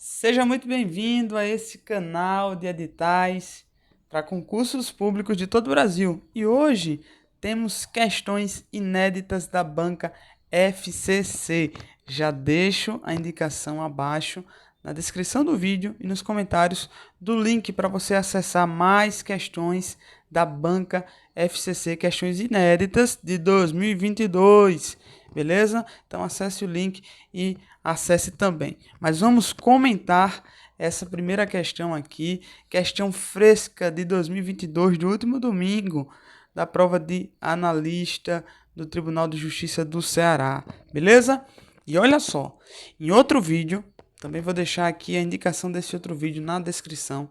Seja muito bem-vindo a esse canal de editais para concursos públicos de todo o Brasil. E hoje temos questões inéditas da banca FCC. Já deixo a indicação abaixo na descrição do vídeo e nos comentários do link para você acessar mais questões da banca FCC, questões inéditas de 2022. Beleza? Então acesse o link e acesse também. Mas vamos comentar essa primeira questão aqui, questão fresca de 2022, do último domingo, da prova de analista do Tribunal de Justiça do Ceará. Beleza? E olha só, em outro vídeo, também vou deixar aqui a indicação desse outro vídeo na descrição,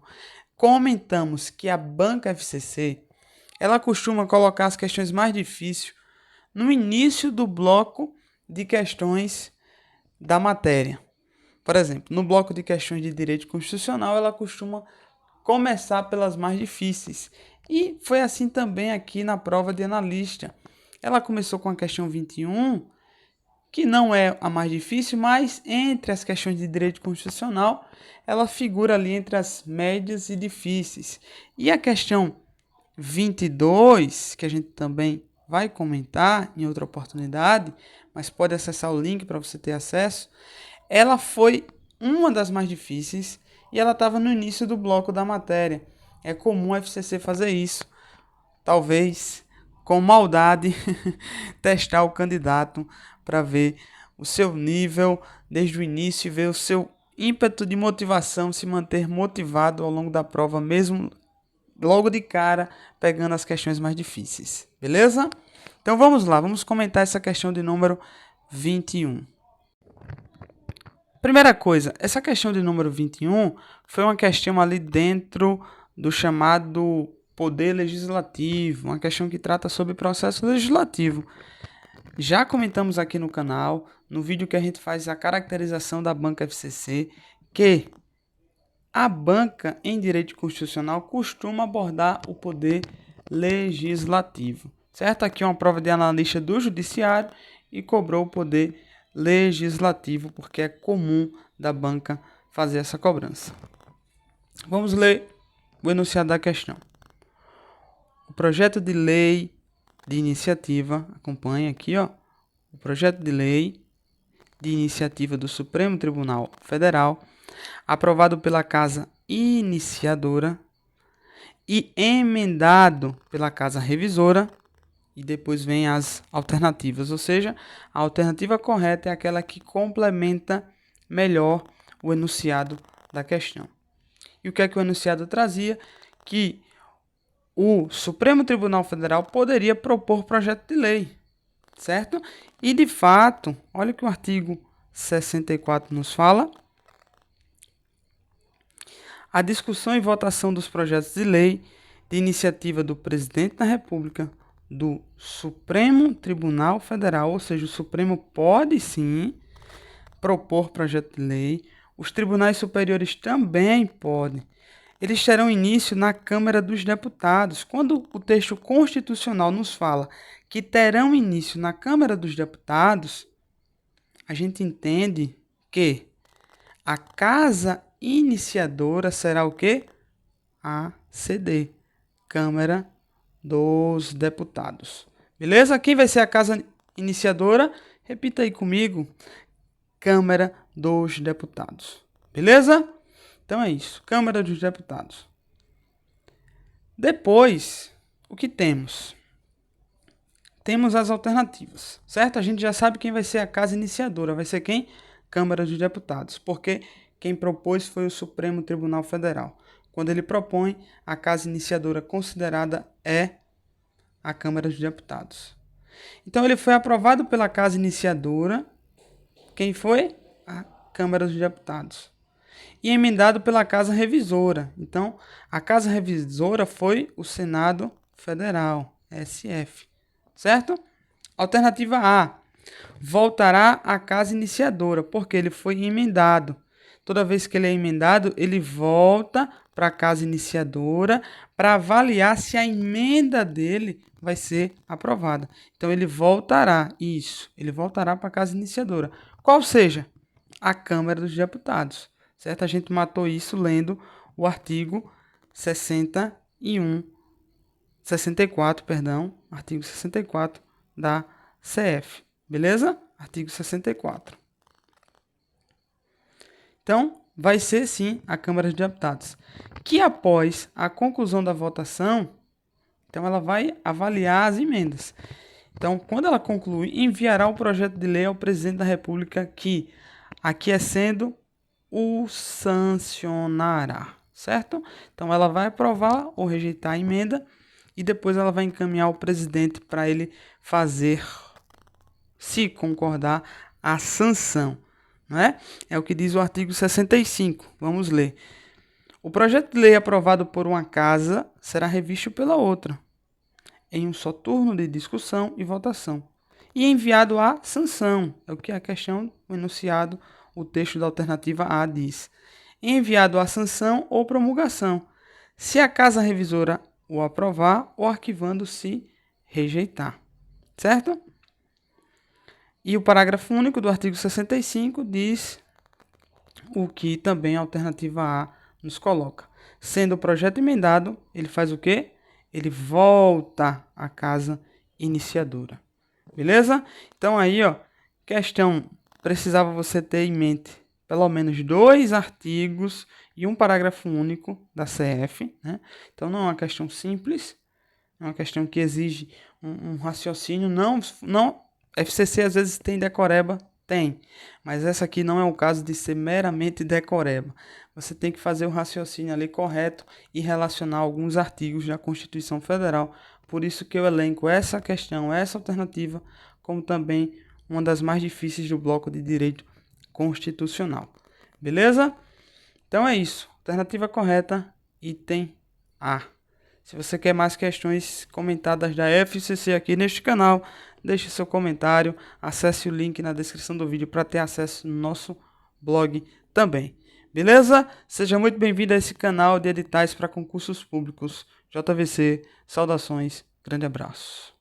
comentamos que a banca FCC, ela costuma colocar as questões mais difíceis no início do bloco de questões da matéria. Por exemplo, no bloco de questões de direito constitucional, ela costuma começar pelas mais difíceis. E foi assim também aqui na prova de analista. Ela começou com a questão 21, que não é a mais difícil, mas entre as questões de direito constitucional, ela figura ali entre as médias e difíceis. E a questão 22, que a gente também vai comentar em outra oportunidade, mas pode acessar o link para você ter acesso, ela foi uma das mais difíceis e ela estava no início do bloco da matéria. É comum a FCC fazer isso, talvez com maldade, testar o candidato para ver o seu nível desde o início e ver o seu ímpeto de motivação, se manter motivado ao longo da prova, mesmo logo de cara, pegando as questões mais difíceis. Beleza? Então vamos lá, vamos comentar essa questão de número 21. Primeira coisa, essa questão de número 21 foi uma questão ali dentro do chamado poder legislativo, uma questão que trata sobre processo legislativo. Já comentamos aqui no canal, no vídeo que a gente faz a caracterização da banca FCC, que a banca em direito constitucional costuma abordar o poder legislativo. Certo? Aqui é uma prova de analista do judiciário e cobrou o poder legislativo, porque é comum da banca fazer essa cobrança. Vamos ler o enunciado da questão. O projeto de lei de iniciativa, acompanha aqui, ó, o projeto de lei de iniciativa do Supremo Tribunal Federal, aprovado pela Casa Iniciadora e emendado pela Casa Revisora, e depois vem as alternativas, ou seja, a alternativa correta é aquela que complementa melhor o enunciado da questão. E o que é que o enunciado trazia? Que o Supremo Tribunal Federal poderia propor projeto de lei, certo? E de fato, olha o que o artigo 64 nos fala. A discussão e votação dos projetos de lei de iniciativa do Presidente da República, do Supremo Tribunal Federal, ou seja, o Supremo pode sim propor projeto de lei, os tribunais superiores também podem. Eles terão início na Câmara dos Deputados. Quando o texto constitucional nos fala que terão início na Câmara dos Deputados, a gente entende que a Casa Iniciadora será o quê? A CD, Câmara dos Deputados. Beleza? Quem vai ser a Casa Iniciadora? Repita aí comigo. Câmara dos Deputados. Beleza? Então é isso. Câmara dos Deputados. Depois, o que temos? Temos as alternativas, certo? A gente já sabe quem vai ser a Casa Iniciadora. Vai ser quem? Câmara dos Deputados. Porque quem propôs foi o Supremo Tribunal Federal. Quando ele propõe, a Casa Iniciadora considerada é a Câmara dos Deputados. Então, ele foi aprovado pela Casa Iniciadora. Quem foi? A Câmara dos Deputados. E emendado pela Casa Revisora. Então, a Casa Revisora foi o Senado Federal, SF. Certo? Alternativa A. Voltará à Casa Iniciadora, porque ele foi emendado. Toda vez que ele é emendado, ele volta para a Casa Iniciadora para avaliar se a emenda dele vai ser aprovada. Então, ele voltará, isso, ele voltará para a Casa Iniciadora. Qual seja? A Câmara dos Deputados, certo? A gente matou isso lendo o artigo 64, artigo 64 da CF, beleza? Artigo 64. Então, vai ser sim a Câmara de Deputados, que após a conclusão da votação, então ela vai avaliar as emendas. Então, quando ela concluir, enviará o projeto de lei ao presidente da República, que, aquiescendo, o sancionará, certo? Então, ela vai aprovar ou rejeitar a emenda e depois ela vai encaminhar ao presidente para ele fazer, se concordar, a sanção. Né? É o que diz o artigo 65. Vamos ler. O projeto de lei aprovado por uma casa será revisto pela outra, em um só turno de discussão e votação, e enviado à sanção. É o que a questão, o enunciado, o texto da alternativa A diz. Enviado à sanção ou promulgação, se a casa revisora o aprovar ou arquivando se rejeitar. Certo? E o parágrafo único do artigo 65 diz o que também a alternativa A nos coloca. Sendo o projeto emendado, ele faz o quê? Ele volta à casa iniciadora. Beleza? Então aí, ó, questão, precisava você ter em mente pelo menos 2 artigos e um parágrafo único da CF, né? Então não é uma questão simples, é uma questão que exige um raciocínio, não FCC às vezes tem decoreba, tem, mas essa aqui não é o caso de ser meramente decoreba. Você tem que fazer o raciocínio ali correto e relacionar alguns artigos da Constituição Federal. Por isso que eu elenco essa questão, essa alternativa, como também uma das mais difíceis do bloco de direito constitucional. Beleza? Então é isso. Alternativa correta, item A. Se você quer mais questões comentadas da FCC aqui neste canal, deixe seu comentário, acesse o link na descrição do vídeo para ter acesso no nosso blog também. Beleza? Seja muito bem-vindo a esse canal de editais para concursos públicos JVC. Saudações, grande abraço.